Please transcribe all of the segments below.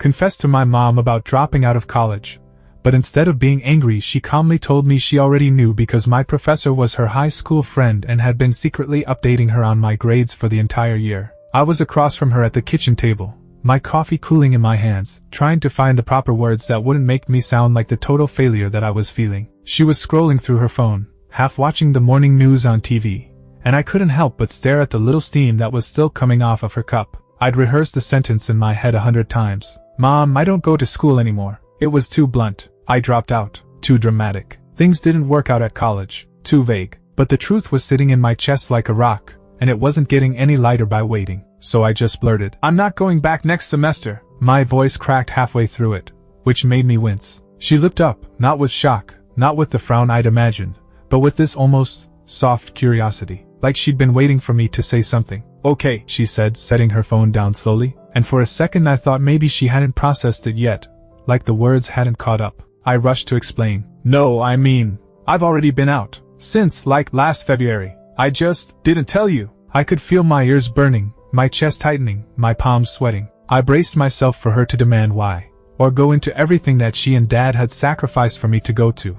confessed to my mom about dropping out of college. But instead of being angry, she calmly told me she already knew because my professor was her high school friend and had been secretly updating her on my grades for the entire year. I was across from her at the kitchen table, my coffee cooling in my hands, trying to find the proper words that wouldn't make me sound like the total failure that I was feeling. She was scrolling through her phone, half watching the morning news on TV, and I couldn't help but stare at the little steam that was still coming off of her cup. I'd rehearsed the sentence in my head 100 times. Mom, I don't go to school anymore. It was too blunt. I dropped out. Too dramatic. Things didn't work out at college. Too vague. But the truth was sitting in my chest like a rock, and it wasn't getting any lighter by waiting. So I just blurted, "I'm not going back next semester." My voice cracked halfway through it, which made me wince. She looked up, not with shock, not with the frown I'd imagined, but with this almost soft curiosity, like she'd been waiting for me to say something. "Okay," she said, setting her phone down slowly, and for a second I thought maybe she hadn't processed it yet, like the words hadn't caught up. I rushed to explain. "No, I mean, I've already been out. Since, like, last February. I just didn't tell you." I could feel my ears burning, my chest tightening, my palms sweating. I braced myself for her to demand why, or go into everything that she and Dad had sacrificed for me to go to,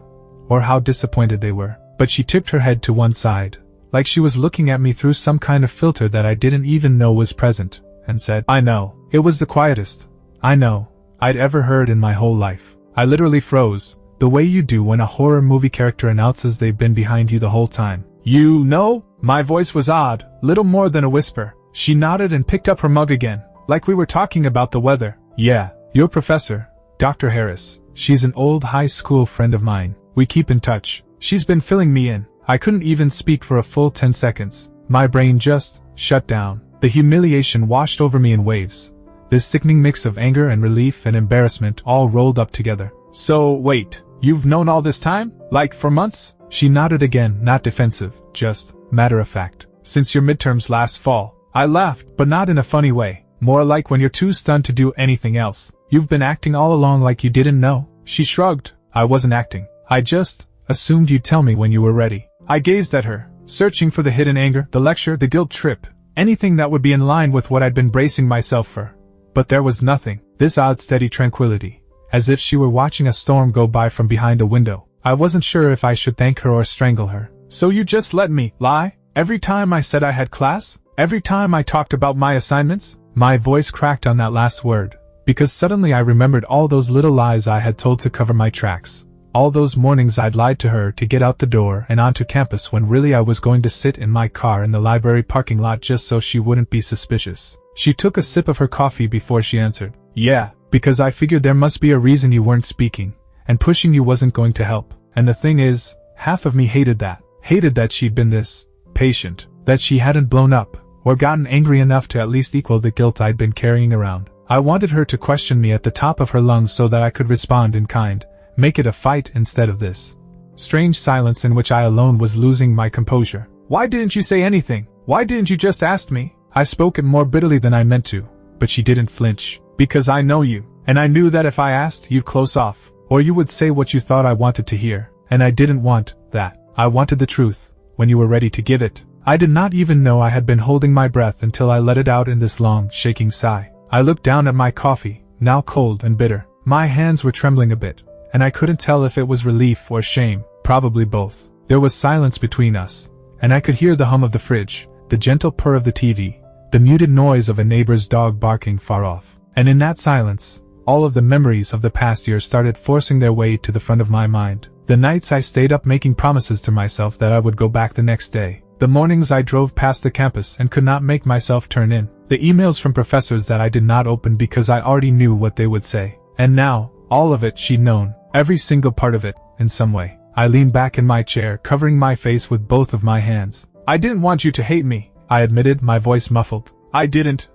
or how disappointed they were. But she tipped her head to one side, like she was looking at me through some kind of filter that I didn't even know was present, and said, "I know." It was the quietest "I know" I'd ever heard in my whole life. I literally froze, the way you do when a horror movie character announces they've been behind you the whole time. "You know?" My voice was odd, little more than a whisper. She nodded and picked up her mug again, like we were talking about the weather. "Yeah, your professor, Dr. Harris. She's an old high school friend of mine. We keep in touch. She's been filling me in." I couldn't even speak for a full 10 seconds. My brain just shut down. The humiliation washed over me in waves. This sickening mix of anger and relief and embarrassment all rolled up together. "So, wait, you've known all this time? Like for months?" She nodded again, not defensive, just matter of fact. "Since your midterms last fall." I laughed, but not in a funny way, more like when you're too stunned to do anything else. "You've been acting all along like you didn't know?" She shrugged. "I wasn't acting. I just assumed you'd tell me when you were ready." I gazed at her, searching for the hidden anger, the lecture, the guilt trip, anything that would be in line with what I'd been bracing myself for. But there was nothing. This odd steady tranquility, as if she were watching a storm go by from behind a window. I wasn't sure if I should thank her or strangle her. "So you just let me lie? Every time I said I had class? Every time I talked about my assignments?" My voice cracked on that last word, because suddenly I remembered all those little lies I had told to cover my tracks. All those mornings I'd lied to her to get out the door and onto campus when really I was going to sit in my car in the library parking lot just so she wouldn't be suspicious. She took a sip of her coffee before she answered. "Yeah, because I figured there must be a reason you weren't speaking, and pushing you wasn't going to help. And the thing is, half of me hated that. Hated that she'd been this patient, that she hadn't blown up, or gotten angry enough to at least equal the guilt I'd been carrying around. I wanted her to question me at the top of her lungs so that I could respond in kind, make it a fight instead of this strange silence in which I alone was losing my composure. "Why didn't you say anything? Why didn't you just ask me?" I spoke it more bitterly than I meant to, but she didn't flinch. "Because I know you, and I knew that if I asked, you'd close off, or you would say what you thought I wanted to hear, and I didn't want that. I wanted the truth, when you were ready to give it." I did not even know I had been holding my breath until I let it out in this long, shaking sigh. I looked down at my coffee, now cold and bitter. My hands were trembling a bit, and I couldn't tell if it was relief or shame, probably both. There was silence between us, and I could hear the hum of the fridge, the gentle purr of the TV, the muted noise of a neighbor's dog barking far off. And in that silence, all of the memories of the past year started forcing their way to the front of my mind. The nights I stayed up making promises to myself that I would go back the next day. The mornings I drove past the campus and could not make myself turn in. The emails from professors that I did not open because I already knew what they would say. And now, all of it she'd known. Every single part of it, in some way. I leaned back in my chair, covering my face with both of my hands. "I didn't want you to hate me," I admitted, my voice muffled. I didn't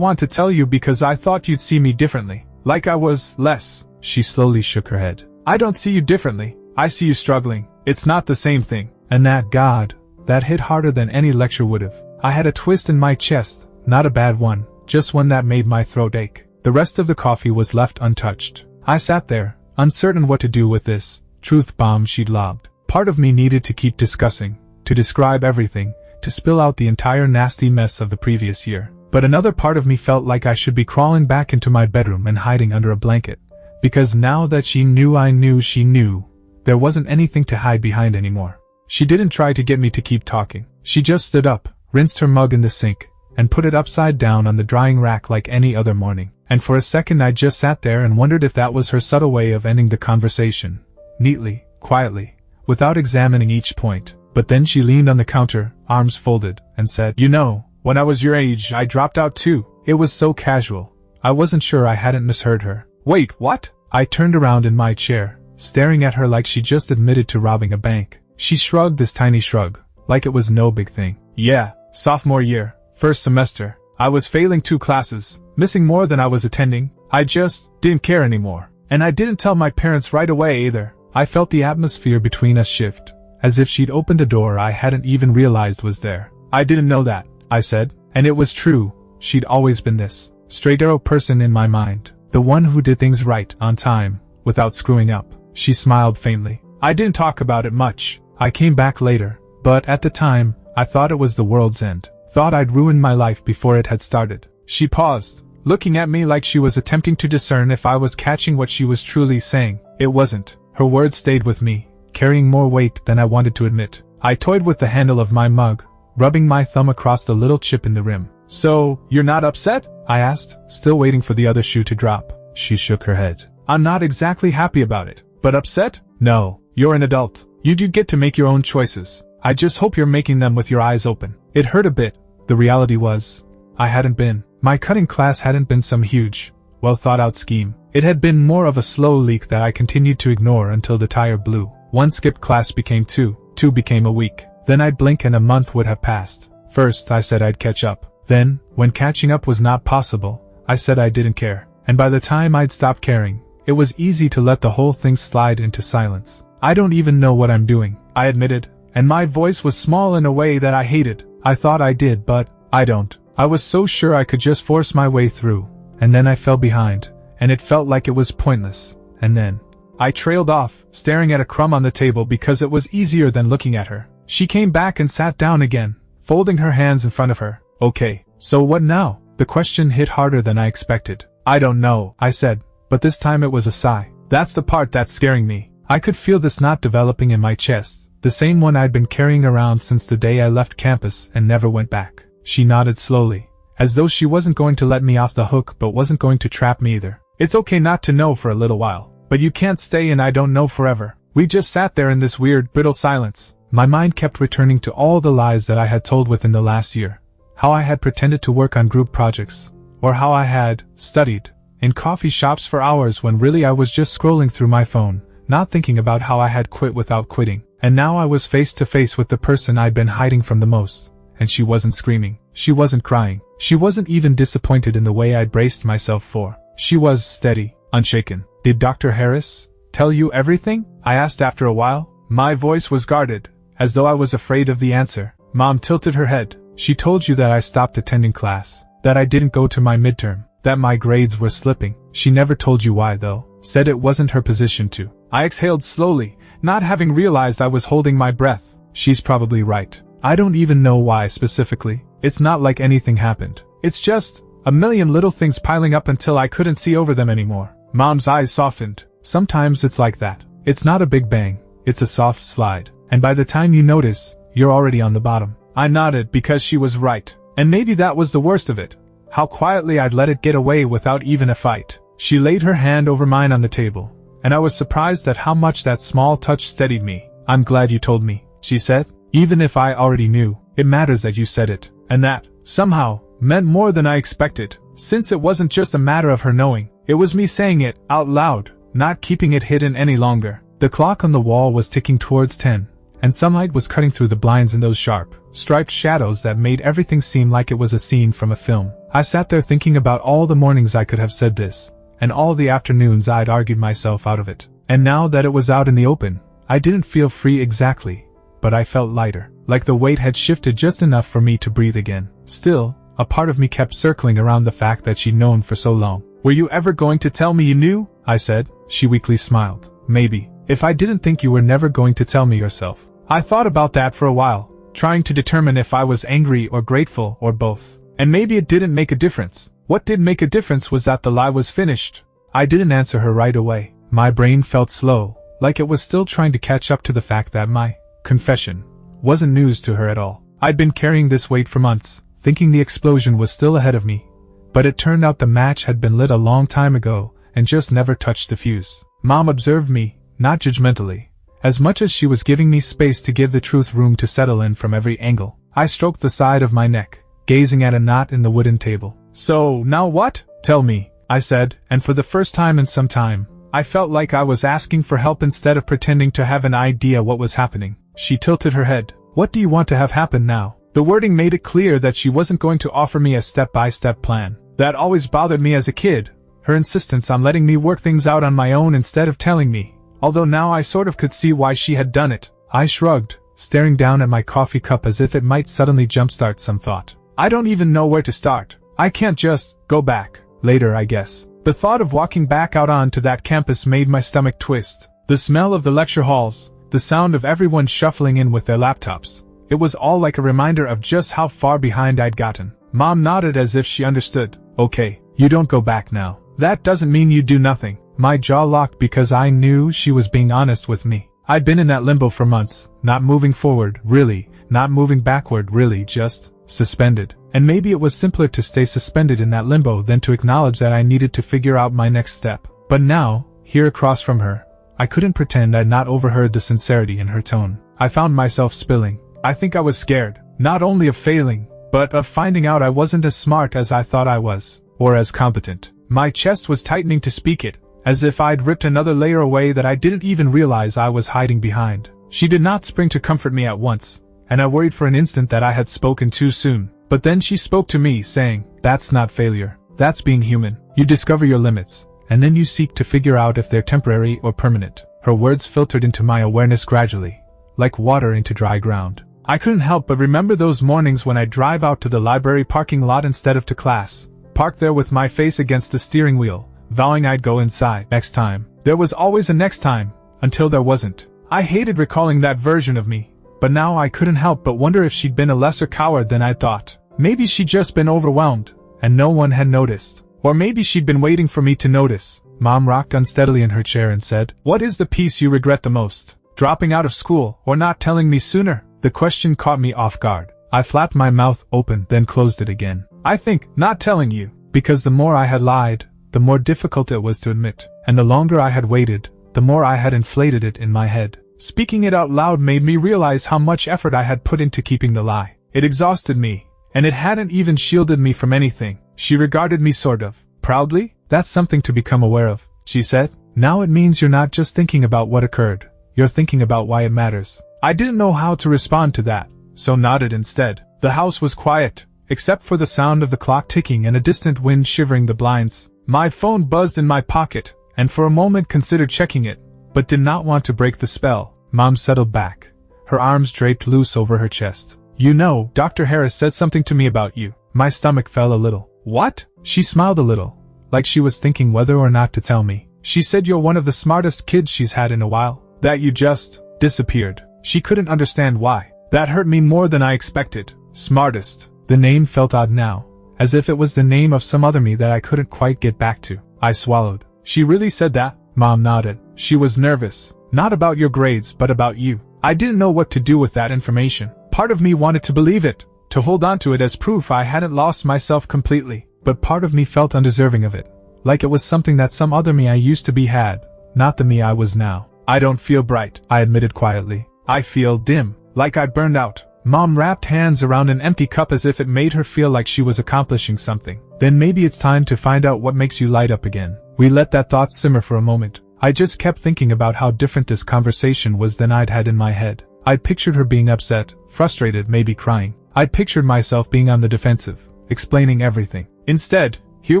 want to tell you because I thought you'd see me differently. Like I was less." She slowly shook her head. "I don't see you differently. I see you struggling. It's not the same thing." And that hit harder than any lecture would've. I had a twist in my chest, not a bad one, just one that made my throat ache. The rest of the coffee was left untouched. I sat there, uncertain what to do with this truth bomb she'd lobbed. Part of me needed to keep discussing, to describe everything, to spill out the entire nasty mess of the previous year. But another part of me felt like I should be crawling back into my bedroom and hiding under a blanket. Because now that she knew I knew she knew, there wasn't anything to hide behind anymore. She didn't try to get me to keep talking. She just stood up, rinsed her mug in the sink, and put it upside down on the drying rack like any other morning. And for a second I just sat there and wondered if that was her subtle way of ending the conversation. Neatly, quietly, without examining each point. But then she leaned on the counter, arms folded, and said, "You know, when I was your age, I dropped out too." It was so casual. I wasn't sure I hadn't misheard her. "Wait, what?" I turned around in my chair, staring at her like she just admitted to robbing a bank. She shrugged this tiny shrug, like it was no big thing. "Yeah, sophomore year, first semester. I was failing 2 classes, missing more than I was attending. I just didn't care anymore. And I didn't tell my parents right away either." I felt the atmosphere between us shift, as if she'd opened a door I hadn't even realized was there. "I didn't know that," I said, and it was true. She'd always been this straight-arrow person in my mind, the one who did things right, on time, without screwing up. She smiled faintly. "I didn't talk about it much. I came back later, but at the time, I thought it was the world's end. Thought I'd ruined my life before it had started." She paused, looking at me like she was attempting to discern if I was catching what she was truly saying. It wasn't. Her words stayed with me, carrying more weight than I wanted to admit. I toyed with the handle of my mug, rubbing my thumb across the little chip in the rim. "So, you're not upset?" I asked, still waiting for the other shoe to drop. She shook her head. "I'm not exactly happy about it. But upset? No. You're an adult. You do get to make your own choices. I just hope you're making them with your eyes open." It hurt a bit. The reality was, I hadn't been. My cutting class hadn't been some huge, well-thought-out scheme. It had been more of a slow leak that I continued to ignore until the tire blew. 1 skipped class became 2, 2 became a week. Then I'd blink and a month would have passed. First, I said I'd catch up. Then, when catching up was not possible, I said I didn't care. And by the time I'd stopped caring, it was easy to let the whole thing slide into silence. "I don't even know what I'm doing," I admitted, and my voice was small in a way that I hated. I thought I did, but I don't. I was so sure I could just force my way through, and then I fell behind, and it felt like it was pointless. And then I trailed off, staring at a crumb on the table because it was easier than looking at her. She came back and sat down again, folding her hands in front of her. "Okay, so what now?" The question hit harder than I expected. "I don't know," I said, but this time it was a sigh. "That's the part that's scaring me." I could feel this knot developing in my chest, the same one I'd been carrying around since the day I left campus and never went back. She nodded slowly, as though she wasn't going to let me off the hook but wasn't going to trap me either. "It's okay not to know for a little while, but you can't stay in I don't know forever." We just sat there in this weird, brittle silence. My mind kept returning to all the lies that I had told within the last year. How I had pretended to work on group projects, or how I had studied in coffee shops for hours when really I was just scrolling through my phone, not thinking about how I had quit without quitting. And now I was face to face with the person I'd been hiding from the most. And she wasn't screaming. She wasn't crying. She wasn't even disappointed in the way I'd braced myself for. She was steady, unshaken. "Did Dr. Harris tell you everything?" I asked after a while. My voice was guarded, as though I was afraid of the answer. Mom tilted her head. "She told you that I stopped attending class, that I didn't go to my midterm, that my grades were slipping. She never told you why though. Said it wasn't her position to." I exhaled slowly, not having realized I was holding my breath. "She's probably right. I don't even know why specifically. It's not like anything happened. It's just a million little things piling up until I couldn't see over them anymore." Mom's eyes softened. "Sometimes it's like that. It's not a big bang, it's a soft slide. And by the time you notice, you're already on the bottom." I nodded because she was right. And maybe that was the worst of it. How quietly I'd let it get away without even a fight. She laid her hand over mine on the table, and I was surprised at how much that small touch steadied me. "I'm glad you told me," she said. "Even if I already knew, it matters that you said it." And that, somehow, meant more than I expected. Since it wasn't just a matter of her knowing, it was me saying it out loud, not keeping it hidden any longer. The clock on the wall was ticking towards 10, and sunlight was cutting through the blinds in those sharp, striped shadows that made everything seem like it was a scene from a film. I sat there thinking about all the mornings I could have said this, and all the afternoons I'd argued myself out of it. And now that it was out in the open, I didn't feel free exactly, but I felt lighter, like the weight had shifted just enough for me to breathe again. Still, a part of me kept circling around the fact that she'd known for so long. "Were you ever going to tell me you knew?" I said. She weakly smiled. "Maybe. If I didn't think you were never going to tell me yourself." I thought about that for a while, trying to determine if I was angry or grateful or both. And maybe it didn't make a difference. What did make a difference was that the lie was finished. I didn't answer her right away. My brain felt slow, like it was still trying to catch up to the fact that my confession wasn't news to her at all. I'd been carrying this weight for months, thinking the explosion was still ahead of me. But it turned out the match had been lit a long time ago, and just never touched the fuse. Mom observed me, not judgmentally, as much as she was giving me space to give the truth room to settle in from every angle. I stroked the side of my neck, gazing at a knot in the wooden table. "So, now what? Tell me," I said, and for the first time in some time, I felt like I was asking for help instead of pretending to have an idea what was happening. She tilted her head. "What do you want to have happen now?" The wording made it clear that she wasn't going to offer me a step-by-step plan. That always bothered me as a kid, her insistence on letting me work things out on my own instead of telling me, although now I sort of could see why she had done it. I shrugged, staring down at my coffee cup as if it might suddenly jumpstart some thought. "I don't even know where to start. I can't just go back. Later, I guess." The thought of walking back out onto that campus made my stomach twist. The smell of the lecture halls, the sound of everyone shuffling in with their laptops. It was all like a reminder of just how far behind I'd gotten. Mom nodded as if she understood. "Okay, you don't go back now. That doesn't mean you do nothing." My jaw locked because I knew she was being honest with me. I'd been in that limbo for months, not moving forward, really, not moving backward, really, just suspended. And maybe it was simpler to stay suspended in that limbo than to acknowledge that I needed to figure out my next step. But now, here across from her, I couldn't pretend I'd not overheard the sincerity in her tone. I found myself spilling. I think I was scared, not only of failing, but of finding out I wasn't as smart as I thought I was, or as competent. My chest was tightening to speak it, as if I'd ripped another layer away that I didn't even realize I was hiding behind. She did not spring to comfort me at once, and I worried for an instant that I had spoken too soon. But then she spoke to me, saying, "That's not failure. That's being human. You discover your limits, and then you seek to figure out if they're temporary or permanent." Her words filtered into my awareness gradually, like water into dry ground. I couldn't help but remember those mornings when I'd drive out to the library parking lot instead of to class, park there with my face against the steering wheel, vowing I'd go inside next time. There was always a next time, until there wasn't. I hated recalling that version of me, but now I couldn't help but wonder if she'd been a lesser coward than I'd thought. Maybe she'd just been overwhelmed, and no one had noticed. Or maybe she'd been waiting for me to notice. Mom rocked unsteadily in her chair and said, "What is the piece you regret the most? Dropping out of school, or not telling me sooner?" The question caught me off guard. I flapped my mouth open, then closed it again. "I think, not telling you, because the more I had lied, the more difficult it was to admit, and the longer I had waited, the more I had inflated it in my head. Speaking it out loud made me realize how much effort I had put into keeping the lie. It exhausted me, and it hadn't even shielded me from anything." She regarded me sort of proudly. "That's something to become aware of," she said. "Now it means you're not just thinking about what occurred, you're thinking about why it matters." I didn't know how to respond to that, so nodded instead. The house was quiet, except for the sound of the clock ticking and a distant wind shivering the blinds. My phone buzzed in my pocket, and for a moment considered checking it, but did not want to break the spell. Mom settled back, her arms draped loose over her chest. "You know, Dr. Harris said something to me about you." My stomach fell a little. "What?" She smiled a little, like she was thinking whether or not to tell me. "She said you're one of the smartest kids she's had in a while. That you just disappeared." She couldn't understand why. That hurt me more than I expected. Smartest. The name felt odd now, as if it was the name of some other me that I couldn't quite get back to. I swallowed. "She really said that?" Mom nodded. "She was nervous. Not about your grades, but about you." I didn't know what to do with that information. Part of me wanted to believe it, to hold on to it as proof I hadn't lost myself completely, but part of me felt undeserving of it, like it was something that some other me I used to be had, not the me I was now. "I don't feel bright," I admitted quietly. "I feel dim, like I burned out." Mom wrapped hands around an empty cup as if it made her feel like she was accomplishing something. "Then maybe it's time to find out what makes you light up again." We let that thought simmer for a moment. I just kept thinking about how different this conversation was than I'd had in my head. I'd pictured her being upset, frustrated, maybe crying. I'd pictured myself being on the defensive, explaining everything. Instead, here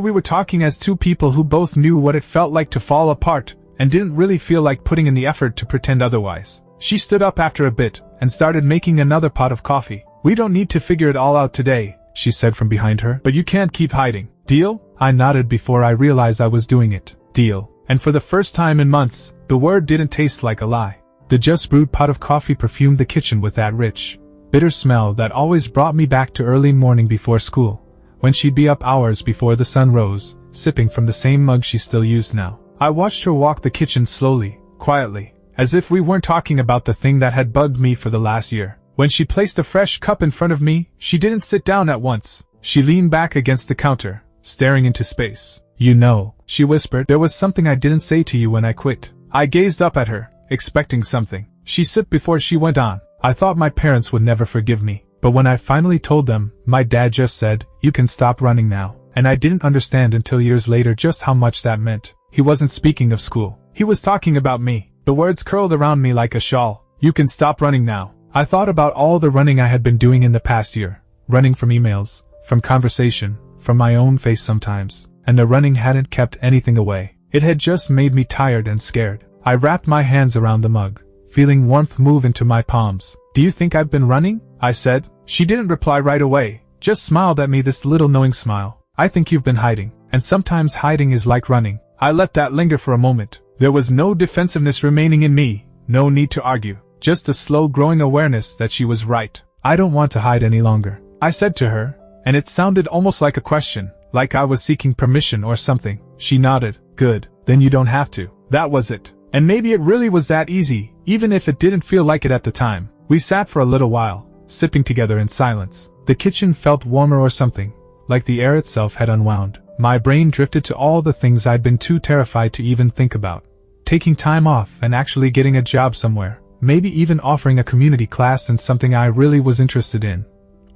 we were talking as two people who both knew what it felt like to fall apart, and didn't really feel like putting in the effort to pretend otherwise. She stood up after a bit, and started making another pot of coffee. "We don't need to figure it all out today," she said from behind her, "but you can't keep hiding. Deal?" I nodded before I realized I was doing it. Deal. And for the first time in months, the word didn't taste like a lie. The just brewed pot of coffee perfumed the kitchen with that rich, bitter smell that always brought me back to early morning before school, when she'd be up hours before the sun rose, sipping from the same mug she still used now. I watched her walk the kitchen slowly, quietly, as if we weren't talking about the thing that had bugged me for the last year. When she placed a fresh cup in front of me, she didn't sit down at once. She leaned back against the counter, staring into space. "You know," she whispered, "there was something I didn't say to you when I quit." I gazed up at her, expecting something. She sipped before she went on. "I thought my parents would never forgive me, but when I finally told them, my dad just said, 'You can stop running now.' And I didn't understand until years later just how much that meant. He wasn't speaking of school. He was talking about me." The words curled around me like a shawl. "You can stop running now." I thought about all the running I had been doing in the past year. Running from emails, from conversation, from my own face sometimes. And the running hadn't kept anything away. It had just made me tired and scared. I wrapped my hands around the mug, feeling warmth move into my palms. "Do you think I've been running?" I said. She didn't reply right away, just smiled at me, this little knowing smile. "I think you've been hiding, and sometimes hiding is like running." I let that linger for a moment. There was no defensiveness remaining in me, no need to argue, just a slow growing awareness that she was right. "I don't want to hide any longer," I said to her, and it sounded almost like a question, like I was seeking permission or something. She nodded. "Good, then you don't have to." That was it. And maybe it really was that easy, even if it didn't feel like it at the time. We sat for a little while, sipping together in silence. The kitchen felt warmer or something, like the air itself had unwound. My brain drifted to all the things I'd been too terrified to even think about. Taking time off and actually getting a job somewhere. Maybe even offering a community class in something I really was interested in.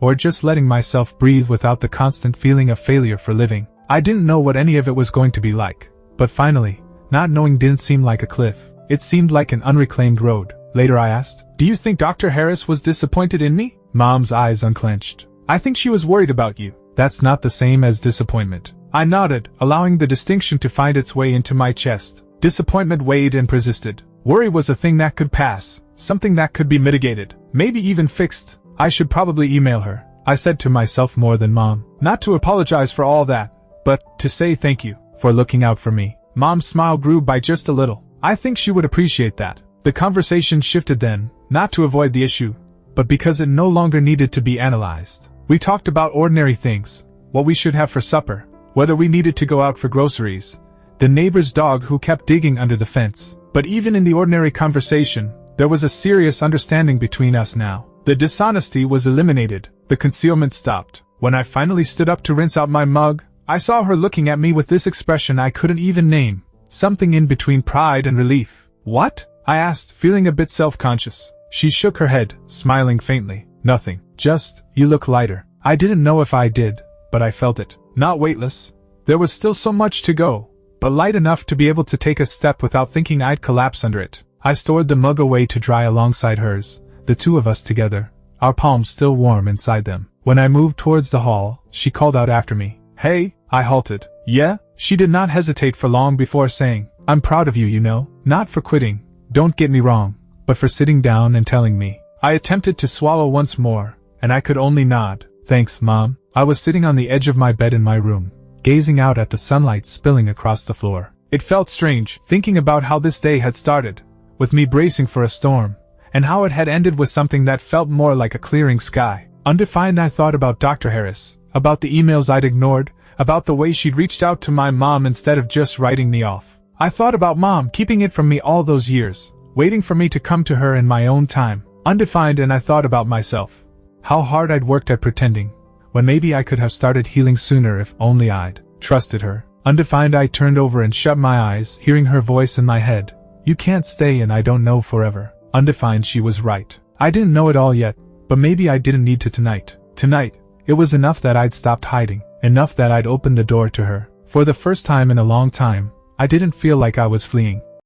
Or just letting myself breathe without the constant feeling of failure for living. I didn't know what any of it was going to be like. But finally, not knowing didn't seem like a cliff. It seemed like an unreclaimed road. Later I asked, "Do you think Dr. Harris was disappointed in me?" Mom's eyes unclenched. "I think she was worried about you." "That's not the same as disappointment." I nodded, allowing the distinction to find its way into my chest. Disappointment weighed and persisted. Worry was a thing that could pass, something that could be mitigated, maybe even fixed. I should probably email her, I said to myself more than Mom. Not to apologize for all that, but to say thank you for looking out for me. Mom's smile grew by just a little. I think she would appreciate that. The conversation shifted then, not to avoid the issue, but because it no longer needed to be analyzed. We talked about ordinary things, what we should have for supper, whether we needed to go out for groceries, the neighbor's dog who kept digging under the fence. But even in the ordinary conversation, there was a serious understanding between us now. The dishonesty was eliminated, the concealment stopped. When I finally stood up to rinse out my mug, I saw her looking at me with this expression I couldn't even name, something in between pride and relief. "What?" I asked, feeling a bit self-conscious. She shook her head, smiling faintly. "Nothing. Just, you look lighter." I didn't know if I did, but I felt it. Not weightless. There was still so much to go, but light enough to be able to take a step without thinking I'd collapse under it. I stored the mug away to dry alongside hers, the two of us together, our palms still warm inside them. When I moved towards the hall, she called out after me. "Hey," I halted. "Yeah?" She did not hesitate for long before saying, "I'm proud of you, you know. Not for quitting, don't get me wrong, but for sitting down and telling me." I attempted to swallow once more, and I could only nod. "Thanks, Mom." I was sitting on the edge of my bed in my room, gazing out at the sunlight spilling across the floor. It felt strange, thinking about how this day had started, with me bracing for a storm, and how it had ended with something that felt more like a clearing sky. Undefined, I thought about Dr. Harris, about the emails I'd ignored, about the way she'd reached out to my mom instead of just writing me off. I thought about Mom keeping it from me all those years, waiting for me to come to her in my own time. Undefined, and I thought about myself. How hard I'd worked at pretending, when maybe I could have started healing sooner if only I'd trusted her. Undefined, I turned over and shut my eyes, hearing her voice in my head. "You can't stay and I don't know forever." Undefined, she was right. I didn't know it all yet, but maybe I didn't need to tonight. Tonight, it was enough that I'd stopped hiding, enough that I'd opened the door to her. For the first time in a long time, I didn't feel like I was fleeing.